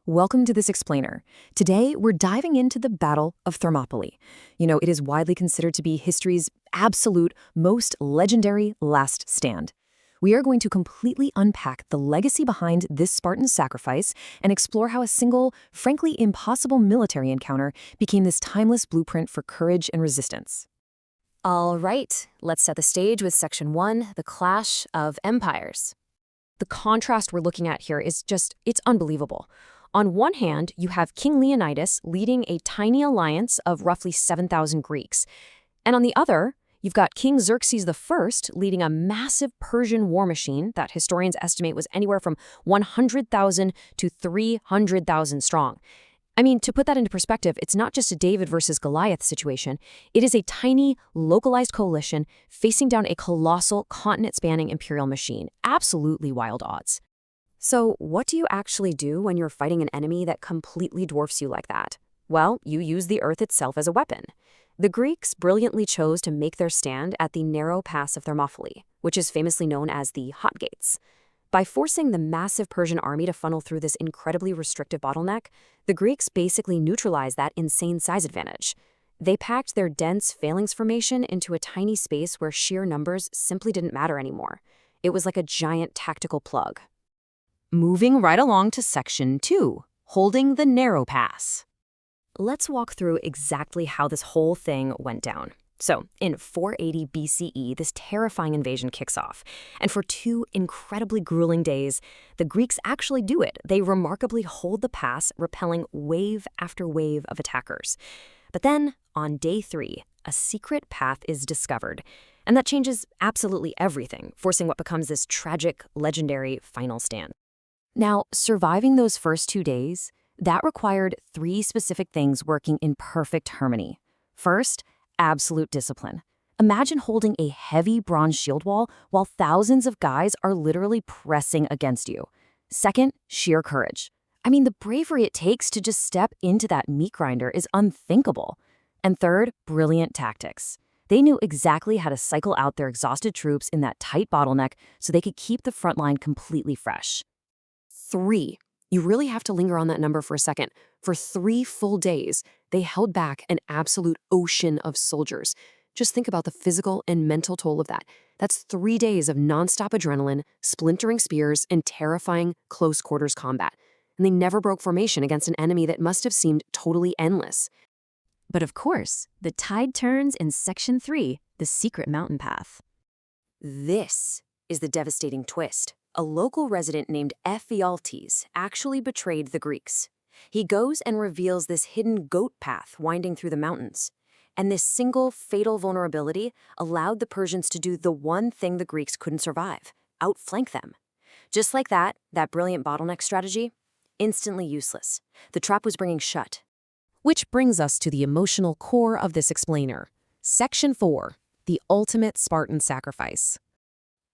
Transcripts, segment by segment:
Welcome to this explainer. Today, we're diving into the Battle of Thermopylae. It is widely considered to be history's absolute, most legendary last stand. We are going to completely unpack the legacy behind this Spartan sacrifice and explore how a single, frankly impossible military encounter became this timeless blueprint for courage and resistance. All right, let's set the stage with Section 1, the Clash of Empires. The contrast we're looking at here is it's unbelievable. On one hand, you have King Leonidas leading a tiny alliance of roughly 7,000 Greeks. And on the other, you've got King Xerxes I leading a massive Persian war machine that historians estimate was anywhere from 100,000 to 300,000 strong. I mean, to put that into perspective, it's not just a David versus Goliath situation. It is a tiny, localized coalition facing down a colossal, continent-spanning imperial machine. Absolutely wild odds. So what do you actually do when you're fighting an enemy that completely dwarfs you like that? Well, you use the earth itself as a weapon. The Greeks brilliantly chose to make their stand at the narrow pass of Thermopylae, which is famously known as the Hot Gates. By forcing the massive Persian army to funnel through this incredibly restrictive bottleneck, the Greeks basically neutralized that insane size advantage. They packed their dense phalanx formation into a tiny space where sheer numbers simply didn't matter anymore. It was like a giant tactical plug. Moving right along to Section 2, holding the narrow pass. Let's walk through exactly how this whole thing went down. So, in 480 BCE, this terrifying invasion kicks off. And for 2 incredibly grueling days, the Greeks actually do it. They remarkably hold the pass, repelling wave after wave of attackers. But then, on day 3, a secret path is discovered. And that changes absolutely everything, forcing what becomes this tragic, legendary final stand. Now, surviving those first 2 days, that required 3 specific things working in perfect harmony. First, absolute discipline. Imagine holding a heavy bronze shield wall while thousands of guys are literally pressing against you. Second, sheer courage. I mean, the bravery it takes to just step into that meat grinder is unthinkable. And third, brilliant tactics. They knew exactly how to cycle out their exhausted troops in that tight bottleneck so they could keep the front line completely fresh. 3. You really have to linger on that number for a second. For 3 full days, they held back an absolute ocean of soldiers. Just think about the physical and mental toll of that. That's 3 days of nonstop adrenaline, splintering spears, and terrifying close-quarters combat. And they never broke formation against an enemy that must have seemed totally endless. But of course, the tide turns in Section 3, the secret mountain path. This is the devastating twist. A local resident named Ephialtes actually betrayed the Greeks. He goes and reveals this hidden goat path winding through the mountains. And this single fatal vulnerability allowed the Persians to do the one thing the Greeks couldn't survive: outflank them. Just like that brilliant bottleneck strategy, instantly useless. The trap was bringing shut. Which brings us to the emotional core of this explainer. Section 4, the ultimate Spartan sacrifice.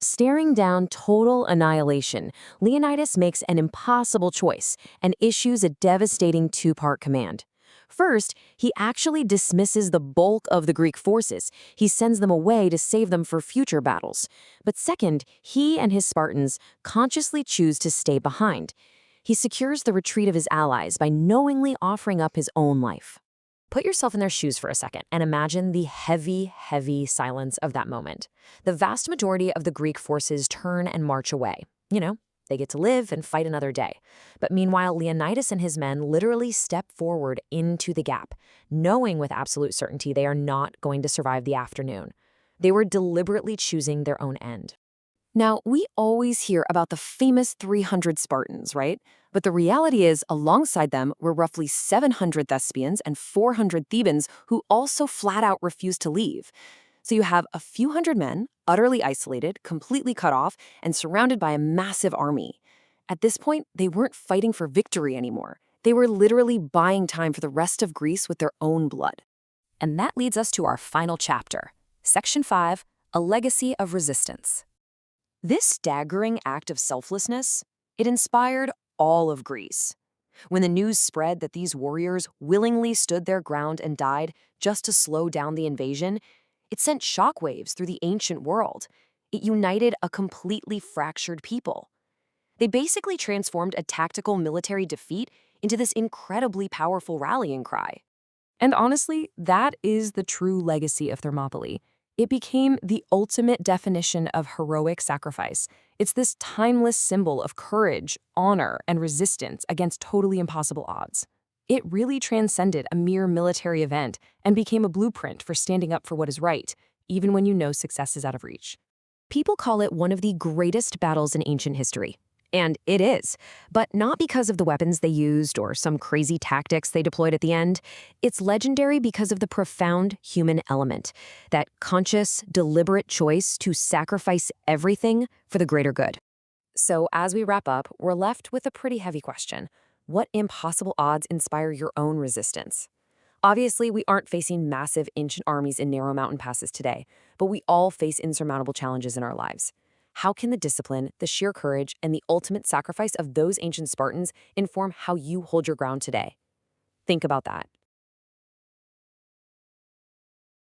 Staring down total annihilation, Leonidas makes an impossible choice and issues a devastating 2-part command. First, he actually dismisses the bulk of the Greek forces. He sends them away to save them for future battles. But second, he and his Spartans consciously choose to stay behind. He secures the retreat of his allies by knowingly offering up his own life. Put yourself in their shoes for a second and imagine the heavy, heavy silence of that moment. The vast majority of the Greek forces turn and march away. They get to live and fight another day. But meanwhile, Leonidas and his men literally step forward into the gap, knowing with absolute certainty they are not going to survive the afternoon. They were deliberately choosing their own end. Now, we always hear about the famous 300 Spartans, right? But the reality is, alongside them were roughly 700 Thespians and 400 Thebans who also flat out refused to leave. So you have a few hundred men, utterly isolated, completely cut off, and surrounded by a massive army. At this point, they weren't fighting for victory anymore. They were literally buying time for the rest of Greece with their own blood. And that leads us to our final chapter, Section 5, a legacy of resistance. This staggering act of selflessness, it inspired all of Greece. When the news spread that these warriors willingly stood their ground and died just to slow down the invasion, it sent shockwaves through the ancient world. It united a completely fractured people. They basically transformed a tactical military defeat into this incredibly powerful rallying cry. And honestly, that is the true legacy of Thermopylae. It became the ultimate definition of heroic sacrifice. It's this timeless symbol of courage, honor, and resistance against totally impossible odds. It really transcended a mere military event and became a blueprint for standing up for what is right, even when you know success is out of reach. People call it one of the greatest battles in ancient history. And it is, but not because of the weapons they used or some crazy tactics they deployed at the end. It's legendary because of the profound human element, that conscious, deliberate choice to sacrifice everything for the greater good. So as we wrap up, we're left with a pretty heavy question. What impossible odds inspire your own resistance? Obviously, we aren't facing massive ancient armies in narrow mountain passes today, but we all face insurmountable challenges in our lives. How can the discipline, the sheer courage, and the ultimate sacrifice of those ancient Spartans inform how you hold your ground today? Think about that.